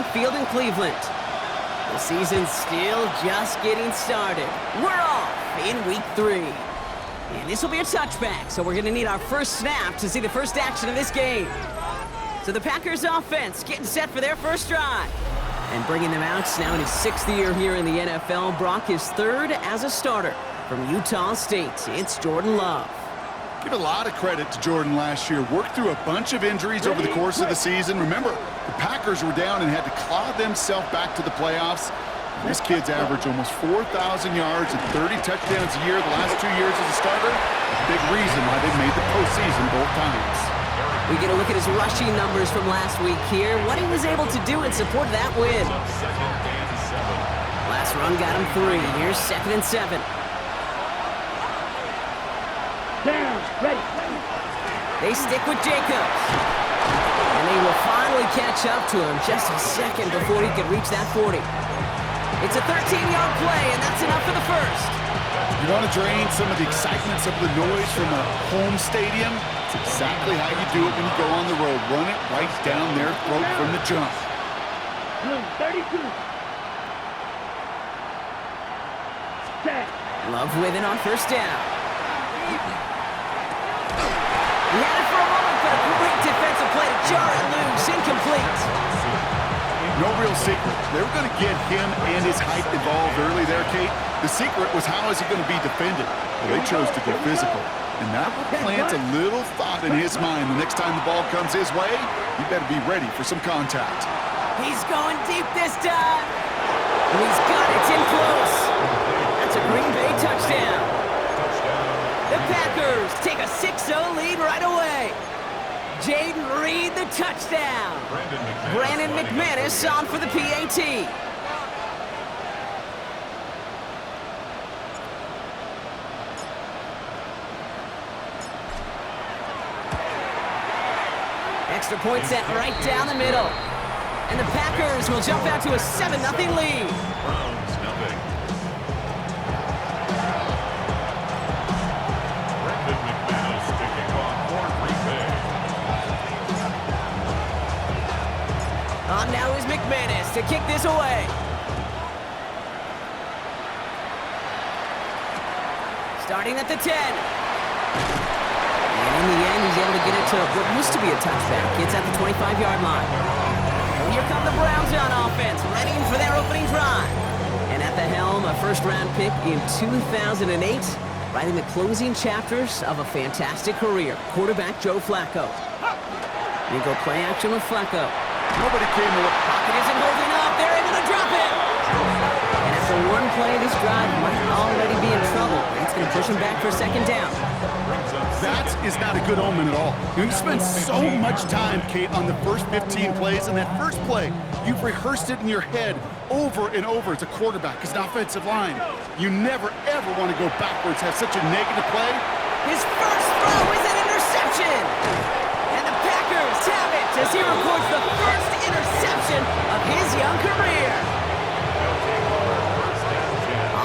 Bank Field in Cleveland. The season's still just getting started. We're off in week 3. And this will be a touchback, so we're going to need our first snap to see the first action of this game. So the Packers offense getting set for their first drive. And bringing them out now in his 6th year here in the NFL, Brock is 3rd as a starter. From Utah State, it's Jordan Love. Give a lot of credit to Jordan last year. Worked through a bunch of injuries over the course of the season. Remember, the Packers were down and had to claw themselves back to the playoffs. This kid's averaged almost 4,000 yards and 30 touchdowns a year the last 2 years as a starter. A big reason why they made the postseason both times. We get a look at his rushing numbers from last week here. What he was able to do in support of that win. Last run got him 3. Here's 2nd and 7. Down, ready. They stick with Jacobs. And they will finally catch up to him just a second before he could reach that 40. It's a 13-yard play, and that's enough for the first. You want to drain some of the excitement, some of the noise from a home stadium? It's exactly how you do it when you go on the road. Run it right down their throat from the jump. 32. Set. Love with it on first down. He had it for a moment, but a great defensive play to jar it loose. Incomplete. No real secret. They were going to get him and his height involved early there, Kate. The secret was how is he going to be defended? Well, they chose to go physical. And that will plant a little thought in his mind. The next time the ball comes his way, he better be ready for some contact. He's going deep this time. And he's got it. It's in close. That's a Green Bay touchdown. The Packers take a 6-0 lead right away. Jaden Reed, the touchdown. Brandon McManus on for the PAT. Extra point set right down the middle. And the Packers will jump out to a 7-0 lead. Browns, nothing. Brandon McManus kicking off for Green Bay. On now is McManus to kick this away. Starting at the 10. And in the end, he's able to get it to what used to be a touchback. It's at the 25-yard line. And here come the Browns on offense, ready for their opening drive. And at the helm, a first-round pick in 2008, writing the closing chapters of a fantastic career, quarterback Joe Flacco. We go play action with Flacco. Nobody came away. Pocket isn't holding up. They're able to drop it. And after one play, this drive might already be in trouble. It's going to push him back for 2nd down. That is not a good omen at all. You spend so much time, Kate, on the first 15 plays, and that first play, you've rehearsed it in your head over and over as a quarterback, as an offensive line. You never, ever want to go backwards, have such a negative play. His first throw is an interception. And the Packers have it as he records the first interception of his young career.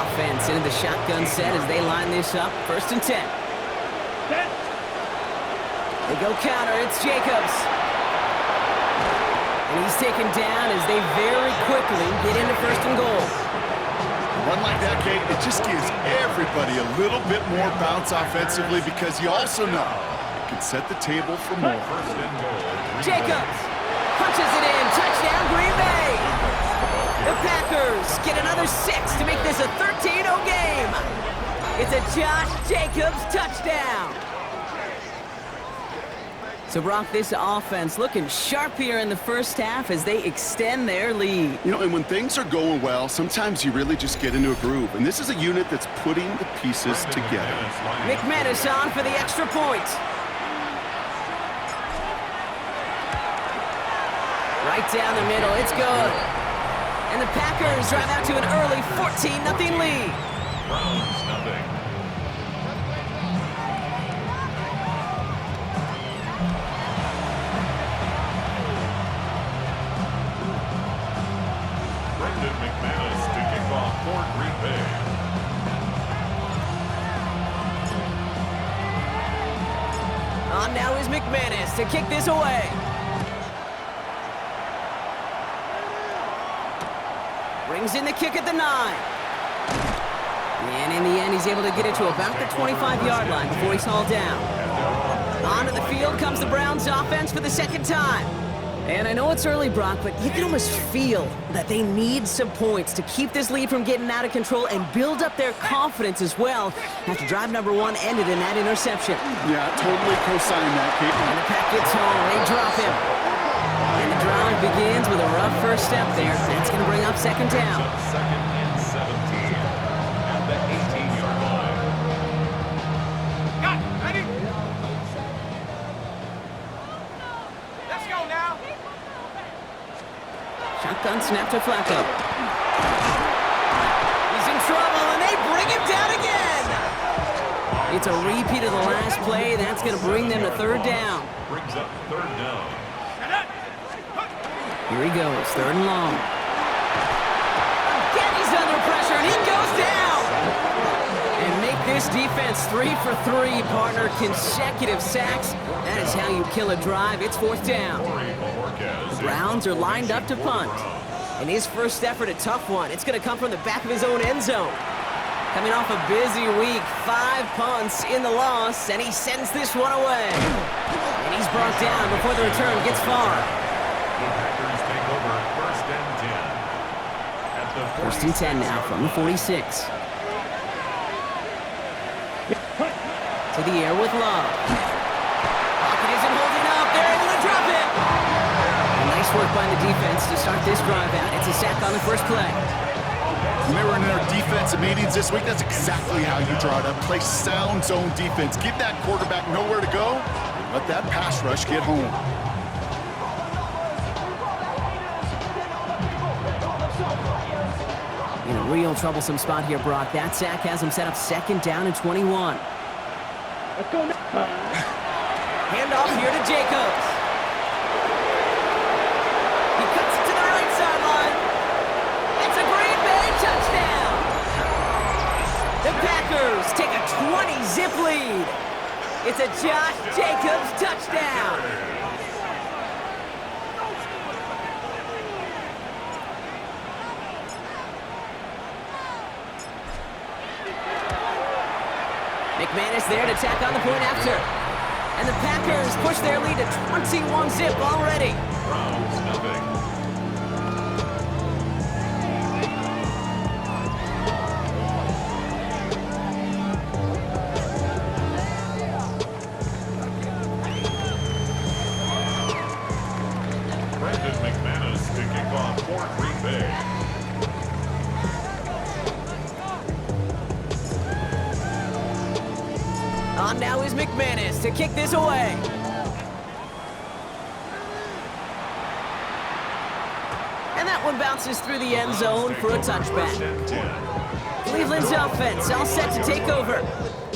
Offense into the shotgun set as they line this up. 1st and 10. They go counter. It's Jacobs. And he's taken down as they very quickly get into 1st and goal. One like that, Kate, it just gives everybody a little bit more bounce offensively because you also know it can set the table for more. Jacobs punches it in. Touchdown, Green Bay. The Packers get another 6 to make this a 13-0 game. It's a Josh Jacobs touchdown. So, Brock, this offense looking sharp here in the first half as they extend their lead. You know, and when things are going well, sometimes you really just get into a groove. And this is a unit that's putting the pieces together. McManus on for the extra point. Right down the middle, it's good. And the Packers drive out to an early 14-0 lead. Browns, nothing. Brandon McManus to kick off for Green Bay. On now is McManus to kick this away. brings in the kick at the 9. And in the end, he's able to get it to about the 25-yard line before he's hauled down. Onto the field comes the Browns offense for the second time. And I know it's early, Brock, but you can almost feel that they need some points to keep this lead from getting out of control and build up their confidence as well after drive number 1 ended in that interception. Yeah, totally co-sign that, Kate. And the pack gets home. They drop him. And the drive begins with a rough first step there. That's going to bring up second down. Second and 17 at the 18-yard line. Got it. Ready? Let's go now. Shotgun snap to Flacco. He's in trouble, and they bring him down again. It's a repeat of the last play. That's going to bring them to third down. Brings up third down. Here he goes, third and long. Again, he's under pressure, and he goes down. And make this defense 3 for 3, partner. Consecutive sacks. That is how you kill a drive. It's fourth down. The Browns are lined up to punt. And his first effort, a tough one. It's going to come from the back of his own end zone. Coming off a busy week, 5 punts in the loss, and he sends this one away. And he's brought down before the return gets far. The Packers take over first and 10. At the First and 10 now from the 46. To the air with Love. Pocket isn't holding up. They're able to drop it. Nice work by the defense to start this drive out. It's a sack on the first play. When they were in our defensive meetings this week, that's exactly how you draw it up. Play sound zone defense. Give that quarterback nowhere to go. Let that pass rush get home. In a real troublesome spot here, Brock. That sack has him set up second down and 21. Let's go now. Handoff here to Jacobs. He cuts it to the right sideline. It's a Green Bay touchdown. The Packers take a 20-zip lead. It's a Josh Jacobs touchdown. McManus there to tack on the point after. And the Packers push their lead to 21-zip already. Browns nothing. Brandon McManus to kick off for Green Bay. On now is McManus to kick this away. And that one bounces through the end zone for a touchback. Cleveland's offense all set to take over.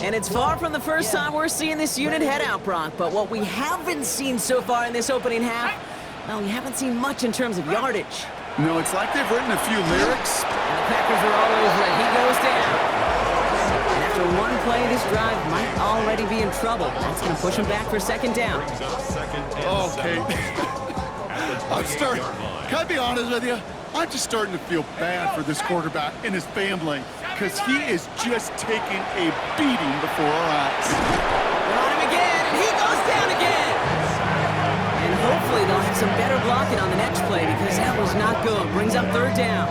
And it's far from the first time we're seeing this unit head out, Brock. But what we haven't seen so far in this opening half, well, we haven't seen much in terms of yardage. No, it's like they've written a few lyrics. And the Packers are all over it. He goes down. And after one play, this drive might already be in trouble. That's going to push him back for second down. Okay. I'm starting. Can I be honest with you? I'm just starting to feel bad for this quarterback and his family because he is just taking a beating before our eyes. They're on him again, and he goes down again. And hopefully they'll have some better blocking on the next play because that was not good. Brings up third down.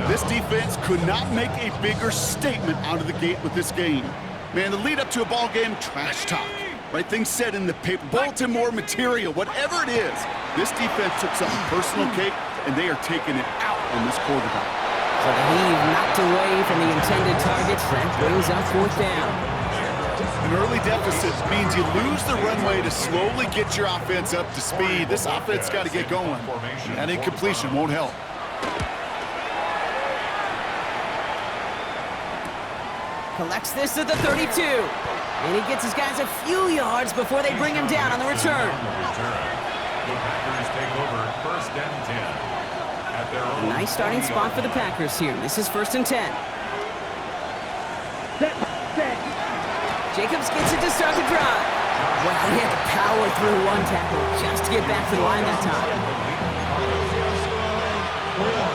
This defense could not make a bigger statement out of the gate with this game. Man, the lead up to a ball game, trash talk. Right things said in the paper, bulletin board material, whatever it is. This defense took something personal, Kate, and they are taking it out on this quarterback. So the heave knocked away from the intended targets. That brings up fourth down. An early deficit means you lose the runway to slowly get your offense up to speed. This offense got to get going. That incompletion won't help. Collects this at the 32. And he gets his guys a few yards before they bring him down on the return. The Packers take over first and 10. At their own A nice starting spot for the Packers here. This is first and 10. Set. Jacobs gets it to start the drive. Well, he had to power through one tackle just to get back to the line that time.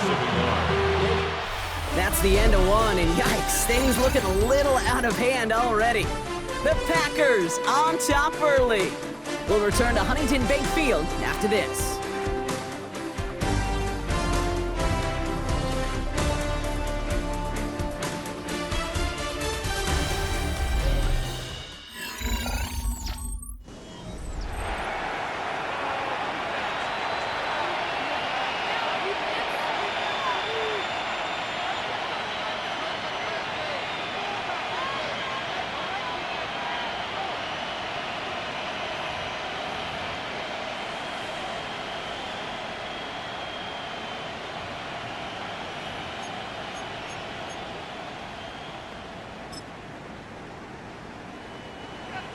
offensive line. That's the end of one, and yikes, things looking a little out of hand already. The Packers on top early. We'll return to Huntington Bank Field after this.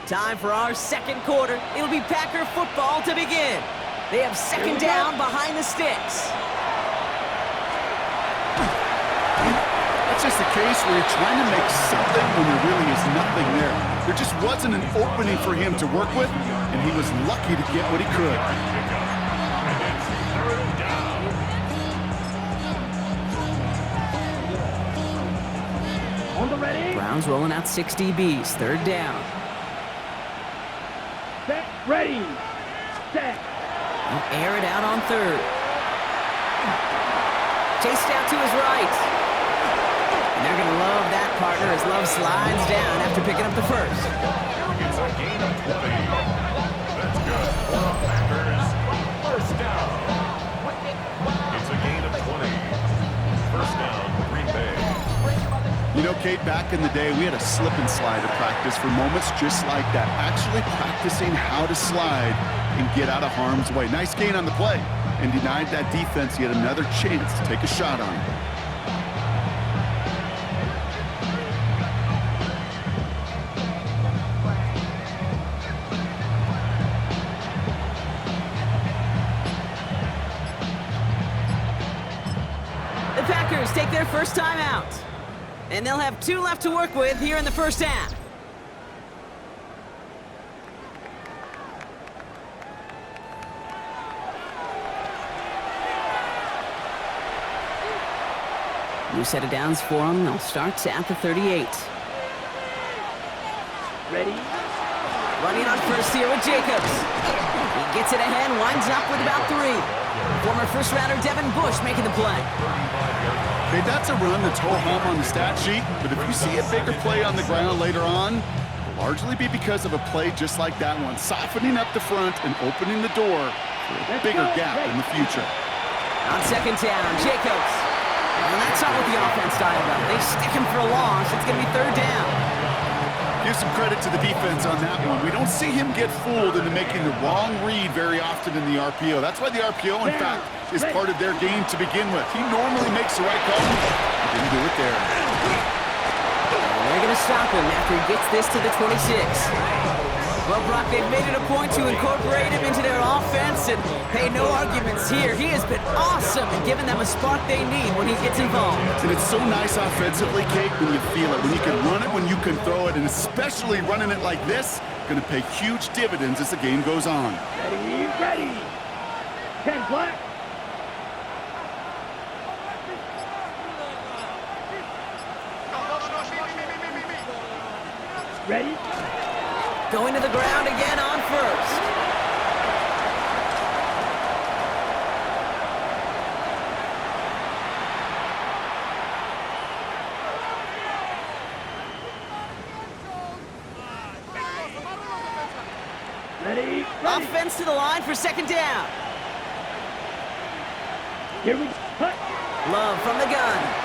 Time for our second quarter. It'll be Packer football to begin. They have second down behind the sticks. That's just a case where you're trying to make something when there really is nothing there. There just wasn't an opening for him to work with, and he was lucky to get what he could. On the ready. Browns rolling out 6 DBs, third down. Set. Ready. Set. They'll air it out on third. Chased out to his right. And they're going to love that partner as Love slides down after picking up the first. It's a gain of 20. That's good for the Packers. First down. It's a gain of 20. First down, Green Bay. You know, Kate, back in the day, we had a slip and slide at practice for moments just like that. Actually practicing how to slide and get out of harm's way. Nice gain on the play, and denied that defense yet another chance to take a shot on him. The Packers take their first time out. And they'll have 2 left to work with here in the first half. New set of downs for them. They'll start at the 38. Ready. Running on first here with Jacobs. He gets it ahead, winds up with about 3. Former first-rounder Devin Bush making the play. Okay, that's a run that's ho-hum on the stat sheet, but if you see a bigger play on the ground later on, it'll largely be because of a play just like that one, softening up the front and opening the door for a bigger gap in the future. On second down, Jacobs. And that's not what the offense dialed up. They stick him for a loss. It's going to be third down. Give some credit to the defense on that one. We don't see him get fooled into making the wrong read very often in the RPO. That's why the RPO, in fact, is part of their game to begin with. He normally makes the right call. He didn't do it there. And they're going to stop him after he gets this to the 26. Well, Brock, they've made it a point to incorporate him into their offense, and hey, no arguments here. He has been awesome in giving them a spark they need when he gets involved. And it's so nice offensively, Kate, when you feel it, when you can run it, when you can throw it, and especially running it like this, going to pay huge dividends as the game goes on. Ready. Ready. 10 black. Ready. Going to the ground again on first. Ready. Offense to the line for second down. Here we go. Love from the gun.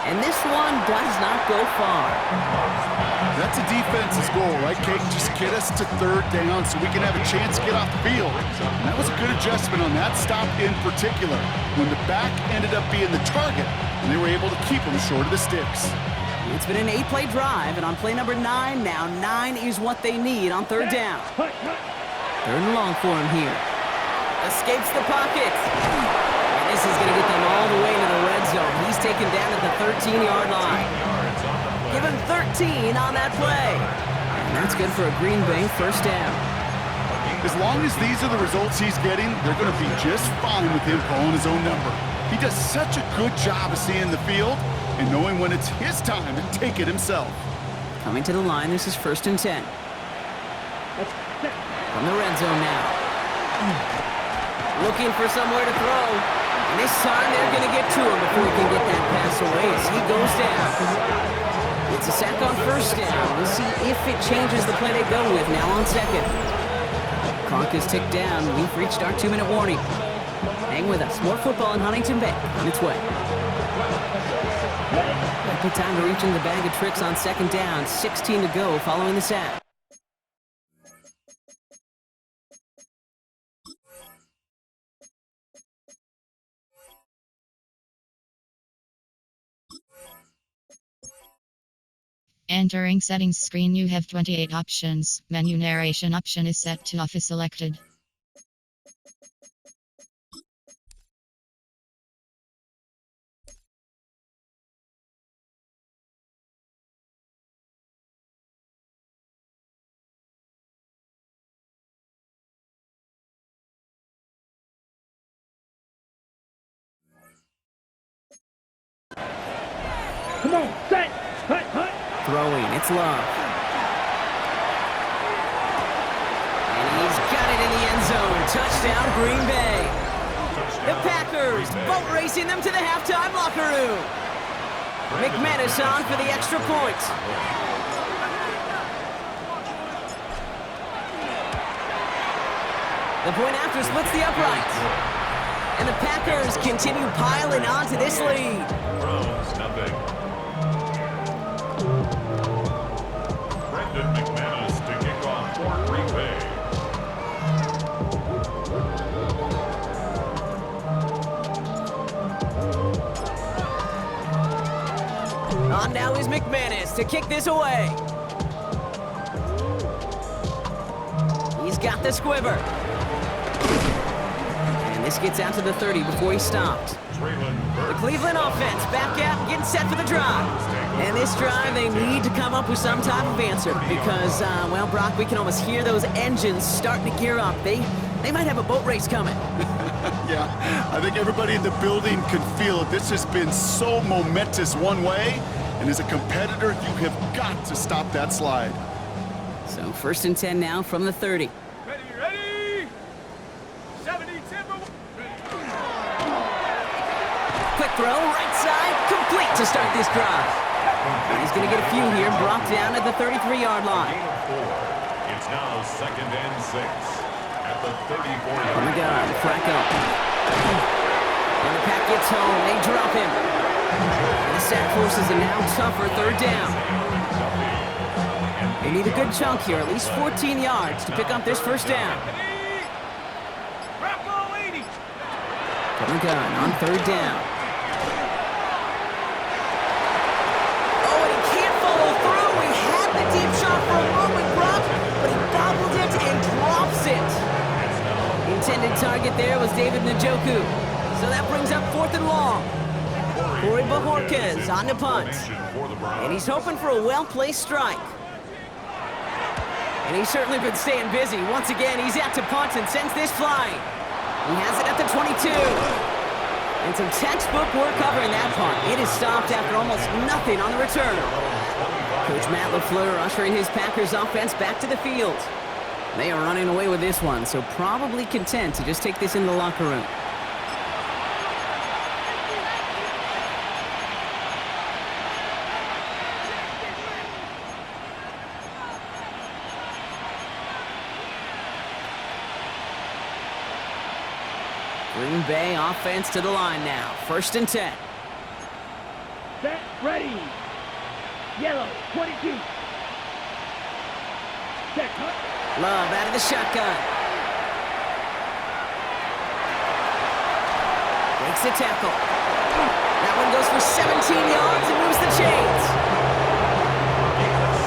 And this one does not go far. That's a defense's goal, right, Kate? Just get us to third down so we can have a chance to get off the field. And that was a good adjustment on that stop in particular, when the back ended up being the target, and they were able to keep him short of the sticks. It's been an 8-play drive, and on play number 9 now, 9 is what they need on third down. Third and long for him here. Escapes the pocket. And this is going to get them all the way to the red zone. He's taken down at the 13-yard line. Give him 13 on that play. And that's good for a Green Bay first down. As long as these are the results he's getting, they're going to be just fine with him calling his own number. He does such a good job of seeing the field and knowing when it's his time to take it himself. Coming to the line, this is 1st and 10. That's set. From the red zone now. Looking for somewhere to throw. And this time they're going to get to him before he can get that pass away as he goes down. It's a sack on 1st down. We'll see if it changes the play they go with now on 2nd. Clock is ticked down. We've reached our 2-minute warning. Hang with us. More football in Huntington Bay on its way. Good time to reach into the bag of tricks on 2nd down. 16 to go following the sack. Entering settings screen, you have 28 options. Menu narration option is set to off is selected. Come on, set. Hut, hut. Throwing, it's Love. And he's got it in the end zone. Touchdown, Green Bay. The Packers boat racing them to the halftime locker room. McManus on for the extra point. The point after splits the uprights. And the Packers continue piling onto this lead. Browns, nothing. McManus to kick off for Green Bay. On now is McManus to kick this away. He's got the squiver. And this gets out to the 30 before he stopped. The Cleveland offense back out, getting set for the drive. And this drive, they need to come up with some type of answer because, well, Brock, we can almost hear those engines starting to gear up. They might have a boat race coming. Yeah, I think everybody in the building can feel it. This has been so momentous one way, and as a competitor, you have got to stop that slide. So 1st and 10 now from the 30. Ready? 70 timber. Quick throw, right side, complete to start this drive. And he's going to get a few here, brought down at the 33-yard line. Gain of 4. It's now 2nd and 6 at the 34-yard From the gun, Flacco. And the pack gets home, they drop him. And the sack forces a now tougher 3rd down. They need a good chunk here, at least 14 yards to pick up this 1st down. Rocco 80. From the gun on 3rd down. Deep shot for a moment, Brock, but he bobbled it and drops it. Intended target there was David Njoku. So that brings up 4th and long. Corey Bajorquez on the punt. And he's hoping for a well-placed strike. And he's certainly been staying busy. Once again, he's out to punt and sends this flying. He has it at the 22. And some textbook work covering that punt. It is stopped after almost nothing on the returner. Coach Matt LaFleur ushering his Packers offense back to the field. They are running away with this one, so probably content to just take this into the locker room. Green Bay offense to the line now. 1st and 10. Set, ready. Yellow, 22. Set, hut. Love out of the shotgun. Makes the tackle. That one goes for 17 yards and moves the chains.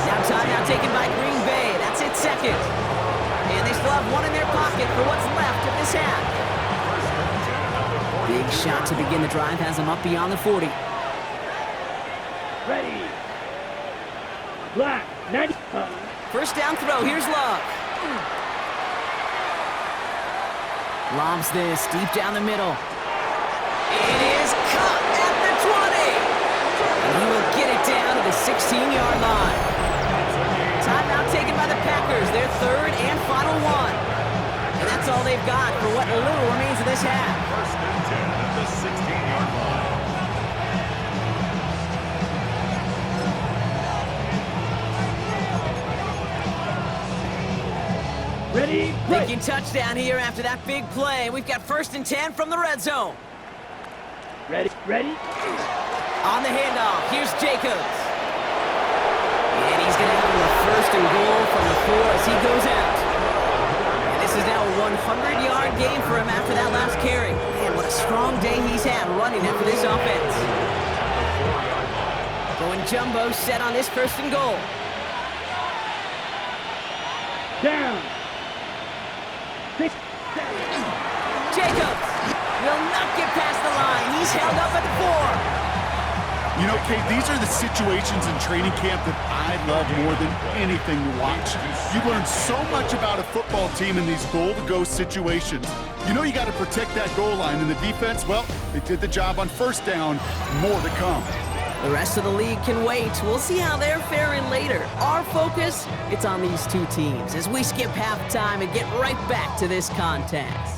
Now timeout taken by Green Bay. That's it, 2nd. And they still have one in their pocket for what's left of this half. Big shot to begin the drive has them up beyond the 40. Ready. Black, 90. 1st down throw. Here's Love. Lobs this deep down the middle. It is caught at the 20. And he will get it down to the 16-yard line. Timeout taken by the Packers, their third and final one. And that's all they've got for what little remains of this half. First and 10 at the 16-yard line. Ready? Thinking touchdown here after that big play. We've got first and 10 from the red zone. Ready? Ready? On the handoff, here's Jacobs. And he's going to have a first and goal from the 4 as he goes out. And this is now a 100-yard game for him after that last carry. Man, what a strong day he's had running it for this offense. Going jumbo set on this first and goal. Down. 6, 7. Jacobs will not get past the line. He's held up at the 4. You know, Kate, these are the situations in training camp that I love more than anything to watch. You learn so much about a football team in these goal-to-go situations. You know you got to protect that goal line, and the defense, well, they did the job on first down. More to come. The rest of the league can wait. We'll see how they're faring later. Our focus, it's on these two teams as we skip halftime and get right back to this contest.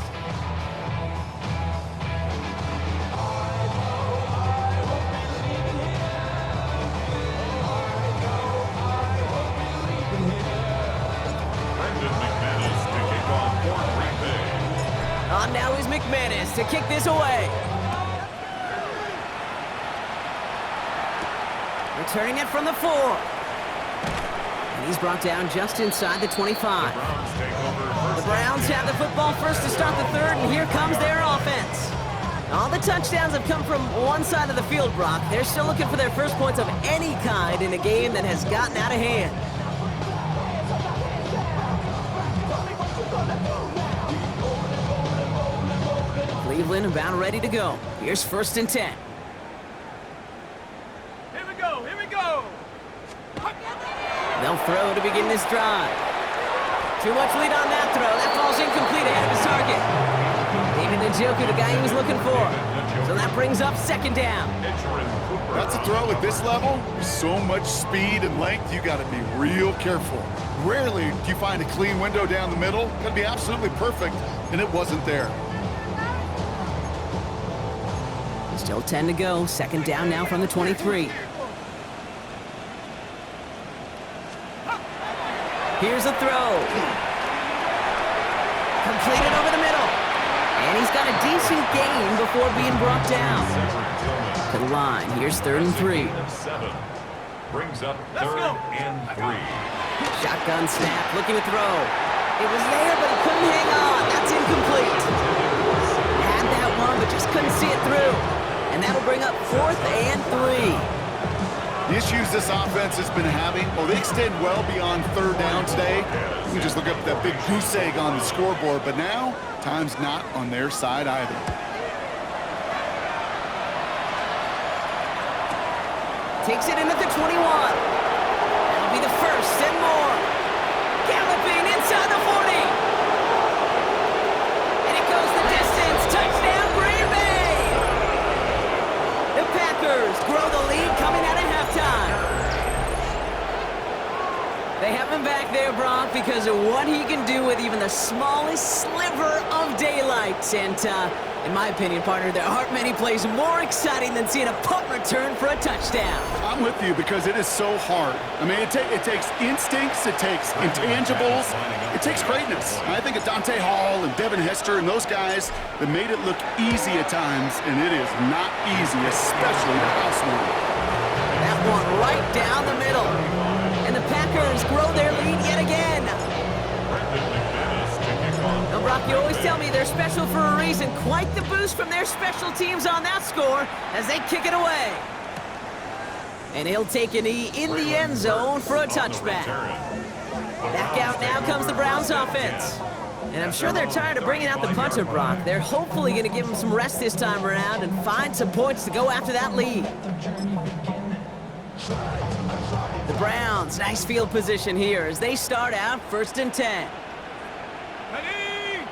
On now is McManus to kick this away. Returning it from the 4. And he's brought down just inside the 25. The Browns have the football first to start the third, and here comes their offense. All the touchdowns have come from one side of the field, Brock. They're still looking for their first points of any kind in a game that has gotten out of hand. Cleveland about ready to go. Here's first and 10. Here we go. Here we go. They'll throw to begin this drive. Too much lead on that throw. That falls incomplete ahead of his target. David Njoku, the guy he was looking for. So that brings up second down. That's a throw at this level. So much speed and length, you got to be real careful. Rarely do you find a clean window down the middle. Could be absolutely perfect, and it wasn't there. Still 10 to go. Second down now from the 23. Here's a throw. Completed over the middle. And he's got a decent gain before being brought down. To the line. Here's third and 3. Brings up third and 3. Shotgun snap. Looking to throw. It was there, but he couldn't hang on. That's incomplete. Had that one, but just couldn't see it through. And that'll bring up fourth and 3. The issues this offense has been having, well, they extend well beyond third down today. You can just look up that big goose egg on the scoreboard, but now, time's not on their side either. Takes it in at the 21. That'll be the first and more. Galloping inside the 40. And it goes the distance. Touchdown, Green Bay. The Packers grow the lead coming out of halftime. They have him back there, Brock, because of what he can do with even the smallest sliver of daylight. And in my opinion, partner, there aren't many plays more exciting than seeing a punt return for a touchdown. I'm with you because it is so hard. I mean, it takes instincts, it takes intangibles, it takes greatness. I think of Dante Hall and Devin Hester and those guys that made it look easy at times, and it is not easy, especially the house one. That one right down the middle. And the Packers grow their lead yet again. Now, Brock, you always tell me they're special for a reason. Quite the boost from their special teams on that score as they kick it away. And he'll take a knee in the end zone for a touchback. Back out now comes the Browns offense. And I'm sure they're tired of bringing out the punter, Brock. They're hopefully going to give him some rest this time around and find some points to go after that lead. The Browns, nice field position here as they start out first and 10. Ready?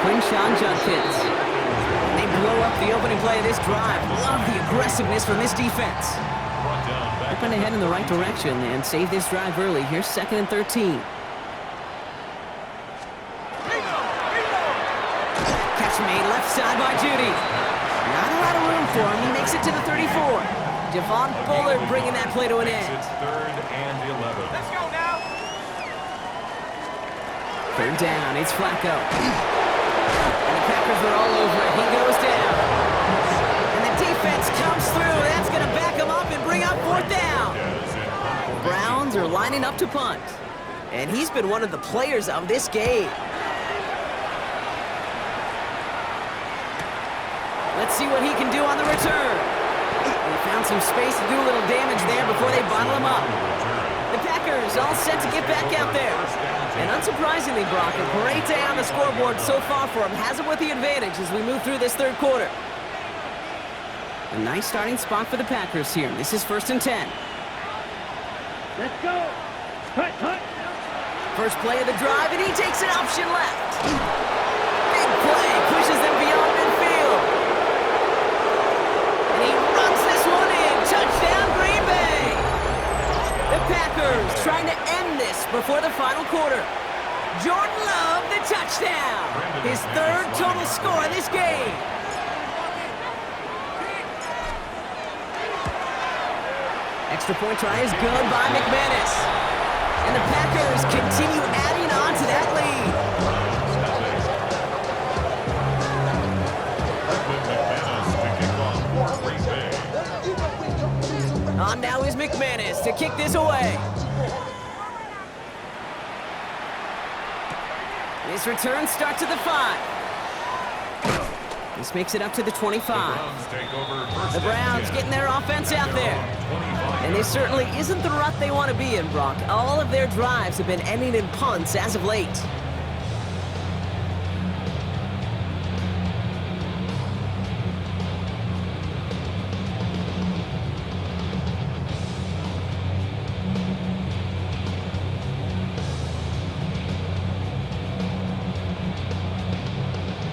Quinshawn Judkins. They blow up the opening play of this drive. Love the aggressiveness from this defense. Open ahead in the right direction and save this drive early. Here's 2nd and 13. Catch made left side by Judy. Not a lot of room for him. He makes it to the 34. Javon Bullard bringing that play to an end. It's 3rd and 11. Let's go now. 3rd down, it's Flacco. And the Packers are all over it. He goes down. And the defense comes through. That's going to back him up and bring up 4th down. Browns are lining up to punt. And he's been one of the players of this game. Let's see what he can do on the return. He found some space to do a little damage there before they bottle him up. The Packers all set to get back out there. And unsurprisingly, Brock, a great day on the scoreboard so far for him. Has it with the advantage as we move through this 3rd quarter. A nice starting spot for the Packers here. This is 1st and 10. Let's go. Hut, hut. First play of the drive, and he takes an option left. Big play, pushes them beyond midfield. And he runs this one in. Touchdown, Green Bay. The Packers trying to end this before the final quarter. Jordan Love, the touchdown. His 3rd total score in this game. Extra point try is good by McManus. And the Packers continue adding on to that lead. On now is McManus to kick this away. This return starts at the 5. This makes it up to the 25. The Browns getting their offense out there. And this certainly isn't the rut they want to be in, Brock. All of their drives have been ending in punts as of late.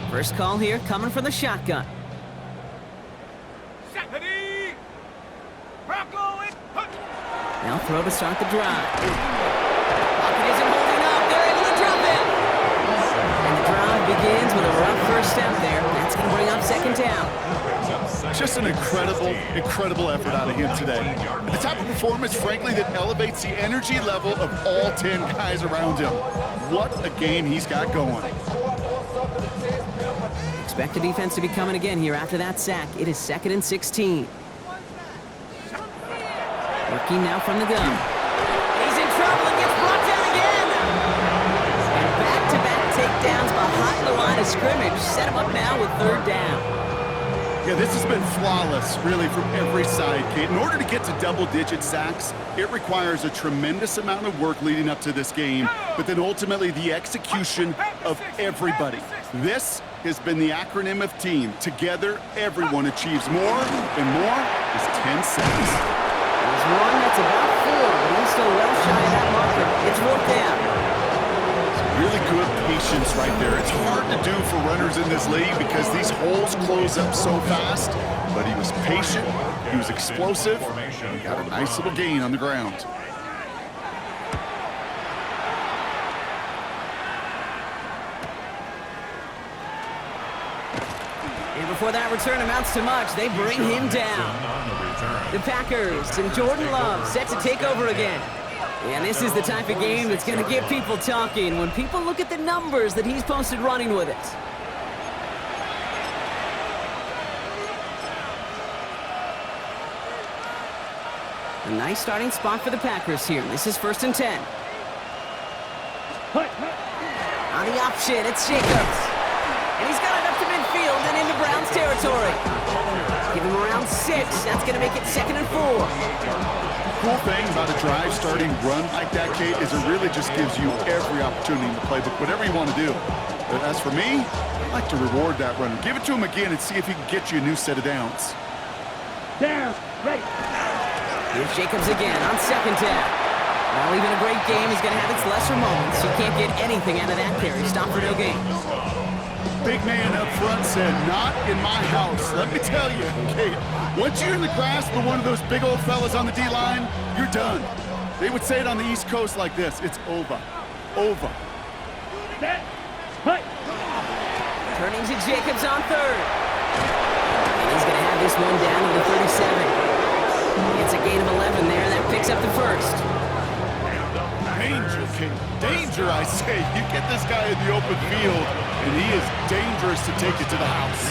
First call here coming from the shotgun. Now throw to start the drive. Pocket isn't holding up. They're able to drop it. And the drive begins with a rough first step there. That's going to bring up 2nd down. Just an incredible effort out of him today. The type of performance, frankly, that elevates the energy level of all 10 guys around him. What a game he's got going. Expect the defense to be coming again here after that sack. It is 2nd and 16. Working now from the gun. He's in trouble and gets brought down again. And back-to-back takedowns behind the line of scrimmage. Set him up now with 3rd down. Yeah, this has been flawless, really, from every side, Kate. In order to get to double-digit sacks, it requires a tremendous amount of work leading up to this game, but then ultimately the execution of everybody. This has been the acronym of team. Together, everyone achieves more, and more is 10 sacks. There's one that's about 4, but he's still well shy of that marker. It's 4th down. Really good patience right there. It's hard to do for runners in this league because these holes close up so fast, but he was patient, he was explosive, and he got a nice little gain on the ground. And before that return amounts to much, they bring him down. The Packers and Jordan Love set to take over again. And this is the type of game that's going to get people talking when people look at the numbers that he's posted running with it. A nice starting spot for the Packers here. This is 1st and 10. On the option, it's Jacobs. And he's got it up to midfield and into Browns territory. Give him around 6. That's going to make it 2nd and 4. Cool thing about a drive starting run like that, Kate, is it really just gives you every opportunity in the playbook, whatever you want to do. But as for me, I like to reward that run. Give it to him again and see if he can get you a new set of downs. Down, ready. Here's Jacobs again on 2nd down. Well, even a great game is going to have its lesser moments. You can't get anything out of that carry. Stop for no gain. big man up front said, "Not in my house." Let me tell you, Kate, once you're in the grasp of one of those big old fellas on the D-line, you're done. They would say it on the East Coast like this: it's over. Over. Set. Hut. Turning to Jacobs on third. And he's going to have this one down to the 37. It's a gain of 11 there. That picks up the first. Danger, Kate. Danger, I say. You get this guy in the open field, and he is dangerous to take it to the house.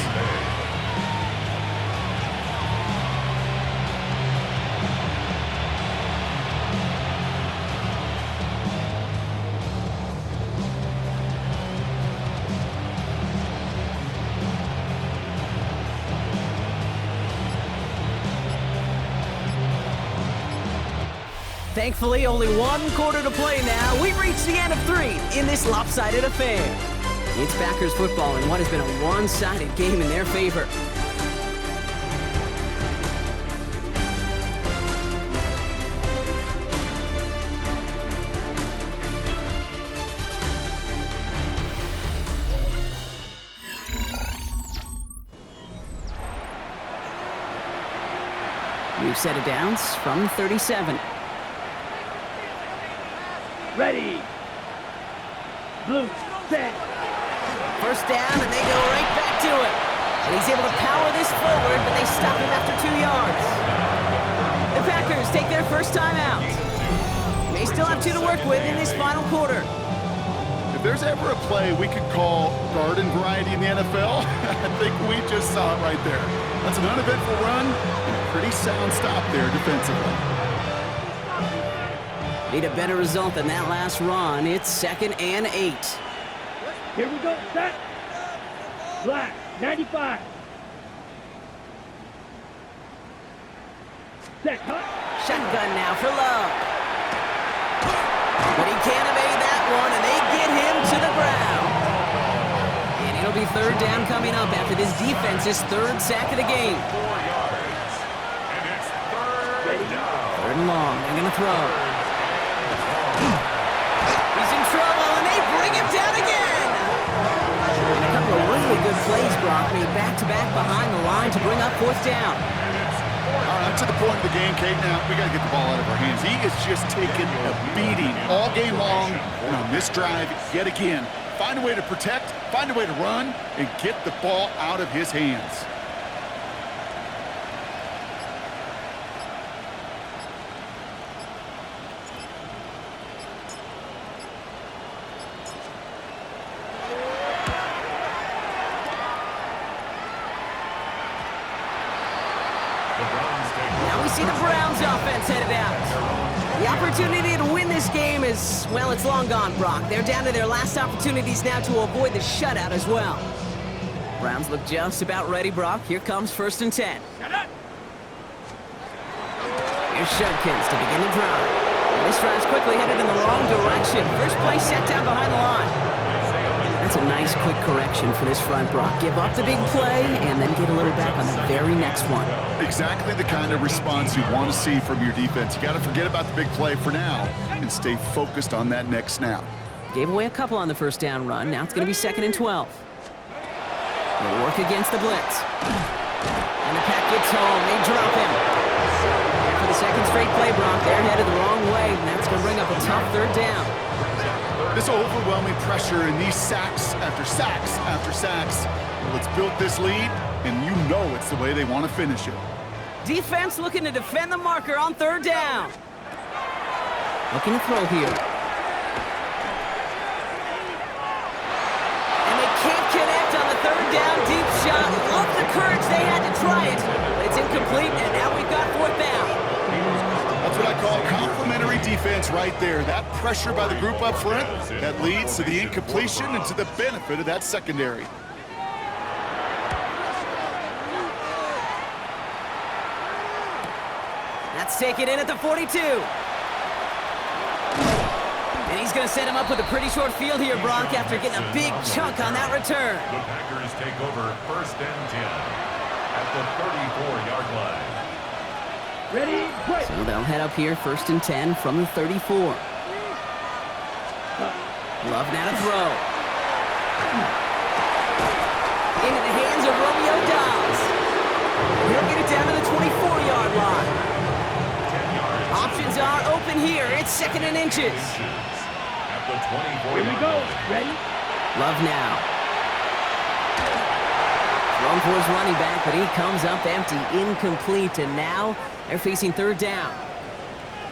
Thankfully, only one quarter to play now. We've reached the end of 3 in this lopsided affair. It's Packers football in what has been a one-sided game in their favor. We've set it downs from 37. Ready. Blue. Set. First down, and they go right back to it. And he's able to power this forward, but they stop him after 2 yards. The Packers take their first time out. They still have 2 to work with in this final quarter. If there's ever a play we could call garden variety in the NFL, I think we just saw it right there. That's an uneventful run and a pretty sound stop there defensively. Need a better result than that last run. It's 2nd and 8. Here we go. Set. Black. 95. Set. Hut. Shotgun now for Love. But he can't evade that one, and they get him to the ground. And it'll be 3rd down coming up after this defense's 3rd sack of the game. 4 yards. And it's 3rd down. 3rd and long. They're going to throw. He's in trouble, and they bring him down again. And a couple of really good plays, Brock, made back-to-back behind the line to bring up 4th down. All right, up to the point of the game, Kate. Now, we got to get the ball out of our hands. He is just taking a beating all game long. And on this drive, yet again, find a way to protect, find a way to run, and get the ball out of his hands. Now we see the Browns offense headed out. The opportunity to win this game is, well, it's long gone, Brock. They're down to their last opportunities now to avoid the shutout as well. Browns look just about ready, Brock. Here comes 1st and 10. Here's Shudkins to begin the drive. This drive's quickly headed in the wrong direction. First play set down behind the line. That's a nice quick correction for this front, Brock. Give up the big play and then get a little back on the very next one. Exactly the kind of response you want to see from your defense. You got to forget about the big play for now and stay focused on that next snap. Gave away a couple on the first down run. Now it's going to be 2nd and 12. They'll work against the blitz. And the pack gets home. They drop him. And for the 2nd straight play, Brock, they're headed the wrong way, and that's going to bring up a tough 3rd down. This overwhelming pressure and these sacks after sacks after sacks, well, it's built this lead, and you know it's the way they want to finish it. Defense looking to defend the marker on 3rd down. Looking to throw here. And they can't connect on the 3rd down deep shot. Love the courage they had to try it, but it's incomplete, and now we've got 4th down. That's what I call complimentary defense right there. That pressure by the group up front, that leads to the incompletion and to the benefit of that secondary. That's taken in at the 42. And he's going to set him up with a pretty short field here, Brock, after getting a big chunk on that return. The Packers take over 1st and 10 at the 34-yard line. Ready. Play. So they'll head up here 1st and 10 from the 34. Love now to throw. Romeo does. He'll get it down to the 24-yard line. Options are open here. It's 2nd and inches. At the 24 Here we go. Ready? Love now. Thrown for his running back, but he comes up empty, incomplete, and now they're facing 3rd down.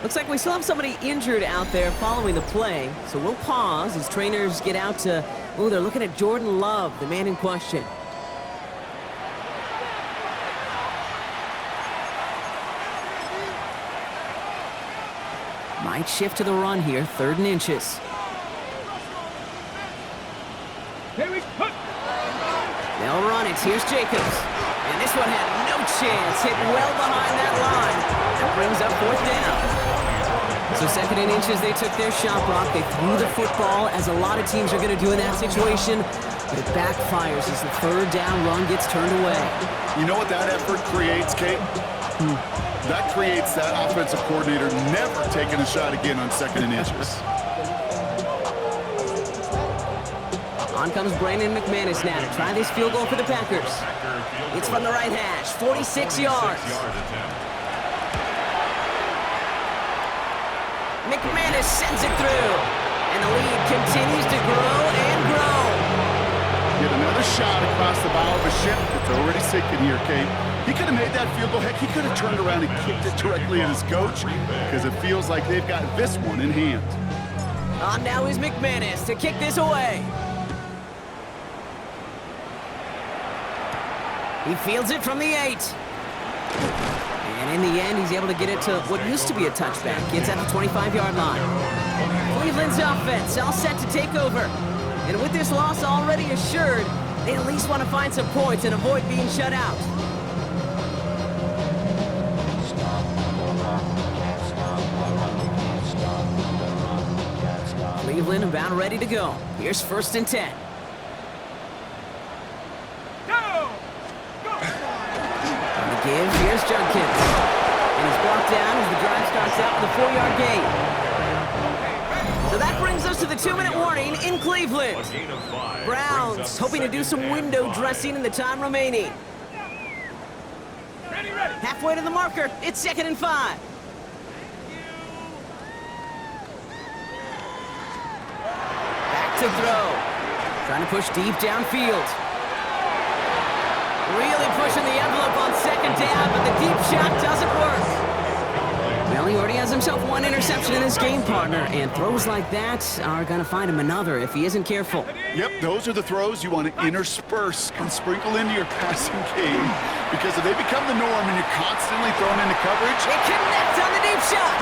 Looks like we still have somebody injured out there following the play, so we'll pause as trainers get out to, they're looking at Jordan Love, the man in question. Might shift to the run here, 3rd and inches. Here we go. They'll run it. Here's Jacobs. And this one had no chance. Hit well behind that line. That brings up 4th down. So 2nd and inches, they took their shot block. They threw the football, as a lot of teams are going to do in that situation. But it backfires as the 3rd down run gets turned away. You know what that effort creates, Kate? That creates that offensive coordinator never taking a shot again on 2nd and inches. On comes Brandon McManus now to try this field goal for the Packers. It's from the right hash, 46 yards. McManus sends it through. And the lead continues to grow and grow. Get another shot across the bow of a ship that's already sinking here, Kate. He could have made that field goal. Heck, he could have turned around and kicked it directly at his coach, because it feels like they've got this one in hand. On now is McManus to kick this away. He fields it from the 8. And in the end, he's able to get it to what used to be a touchback. Gets at the 25-yard line. Cleveland's offense all set to take over. And with this loss already assured, they at least want to find some points and avoid being shut out. Cleveland about ready to go. Here's 1st and 10. Give, here's Judkins. And he's brought down as the drive starts out with a 4-yard gain. So that brings us to the 2-minute warning in Cleveland. Browns hoping to do some window dressing in the time remaining. Halfway to the marker, it's 2nd and 5. Back to throw. Trying to push deep downfield. Really pushing the envelope on 2nd down, but the deep shot doesn't work. Well, he already has himself 1 interception in this game, partner, and throws like that are going to find him another if he isn't careful. Yep, those are the throws you want to intersperse and sprinkle into your passing game, because if they become the norm and you're constantly thrown into coverage... It connects on the deep shot.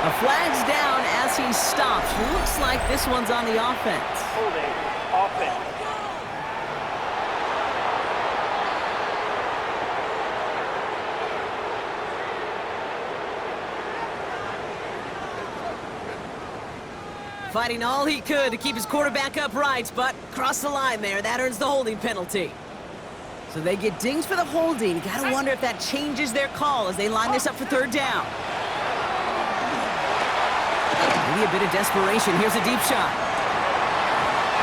A flag's down as he stops. Looks like this one's on the offense. Holding. Offense. Fighting all he could to keep his quarterback upright, but crossed the line there. That earns the holding penalty. So they get dinged for the holding. Gotta wonder if that changes their call as they line this up for 3rd down. Maybe a bit of desperation. Here's a deep shot.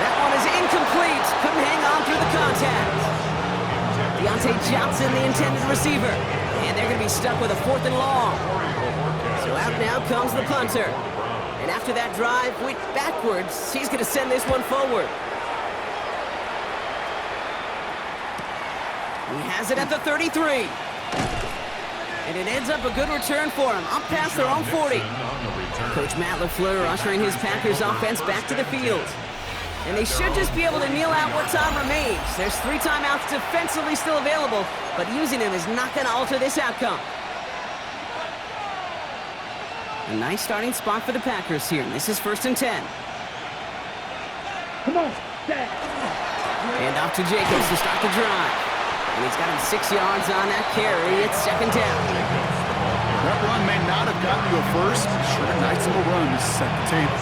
That one is incomplete. Couldn't hang on through the contact. Deontay Johnson, the intended receiver. And they're gonna be stuck with a 4th and long. So out now comes the punter. And after that drive went backwards, he's going to send this one forward. He has it at the 33. And it ends up a good return for him, up past their own 40. Coach Matt LaFleur ushering his Packers offense back to the field. And they should just be able to kneel out what time remains. There's 3 timeouts defensively still available, but using them is not going to alter this outcome. A nice starting spot for the Packers here. This is 1st and 10. Come on, Dad. And off to Jacobs to start the drive. And he's got him 6 yards on that carry. It's 2nd down. That run may not have gotten you a first, but sure, a nice little run to set the table.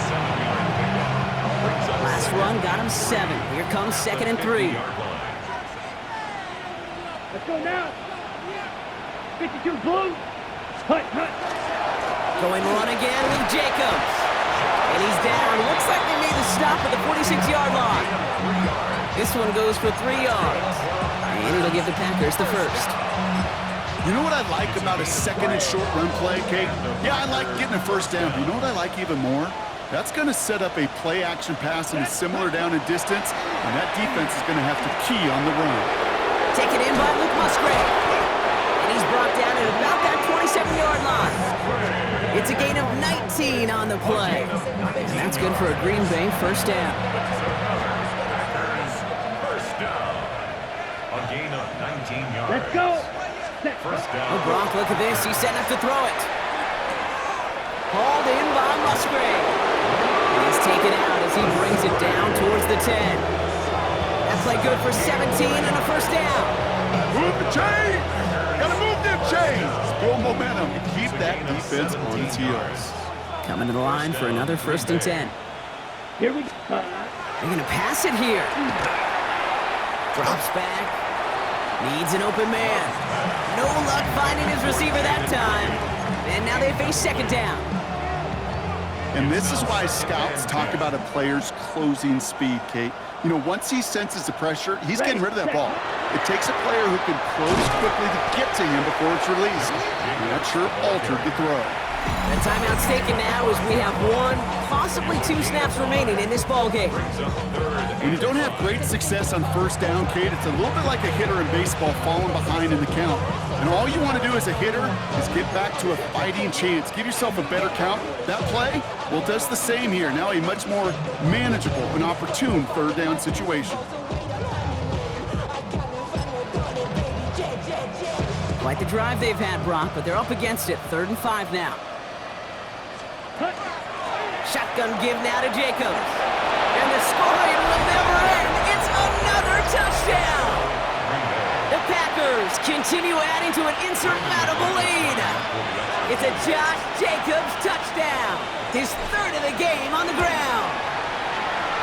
Last run got him 7. Here comes 2nd and 3. Let's go now. 52 blue. Hut, hut. Going run again with Jacobs. And he's down. Looks like they made the stop at the 46-yard line. This one goes for 3 yards. And it'll give the Packers the first. You know what I like about a second and short run play, Kate? Yeah, I like getting a first down. But you know what I like even more? That's going to set up a play-action pass in a similar down and distance, and that defense is going to have to key on the run. Taken in by Luke Musgrave. And he's brought down at about that 27-yard line. It's a gain of 19 on the play. And that's good for a Green Bay first down. First down. A gain of 19 yards. Let's go. First down. Oh, Gronk, look at this. He's setting up to throw it. Hauled in by Musgrave. And he's taken out as he brings it down towards the 10. That play good for 17 and a first down. Move the chains! Gotta move them chains! Build momentum and keep that defense on its heels. Coming to the line for another first and 10. Here we go. They're going to pass it here. Drops back. Needs an open man. No luck finding his receiver that time. And now they face second down. And this is why scouts talk about a player's closing speed, Kate. You know, once he senses the pressure, he's getting rid of that ball. It takes a player who can close quickly to get to him before it's released. And that sure altered the throw. The timeout's taken now as we have one, possibly two snaps remaining in this ball game. When you don't have great success on first down, Kate, it's a little bit like a hitter in baseball falling behind in the count. And all you want to do as a hitter is get back to a fighting chance. Give yourself a better count. That play, well, does the same here. Now a much more manageable and opportune third down situation. Quite the drive they've had, Brock, but they're up against it. 3rd and 5 now. Shotgun give now to Jacobs. And the scoring will never end. It's another touchdown. The Packers continue adding to an insurmountable lead. It's a Josh Jacobs touchdown. His 3rd of the game on the ground.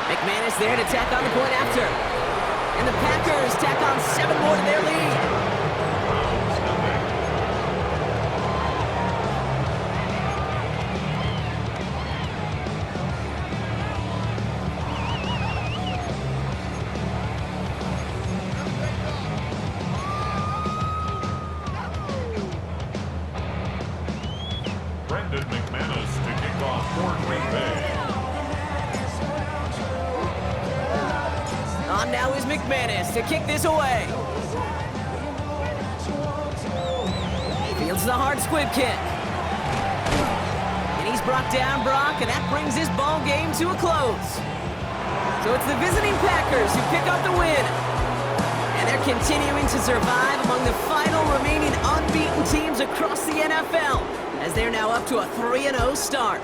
McManus there to tack on the point after. And the Packers tack on 7 more to their lead. McManus to kick off for Green Bay. On now is McManus to kick this away. Fields the hard squib kick. And he's brought down, Brock, and that brings this ball game to a close. So it's the visiting Packers who pick up the win. And they're continuing to survive among the final remaining unbeaten teams across the NFL, as they're now up to a 3-0 start.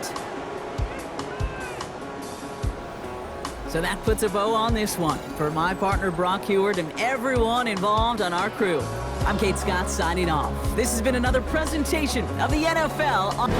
So that puts a bow on this one. For my partner Brock Heward and everyone involved on our crew, I'm Kate Scott signing off. This has been another presentation of the NFL on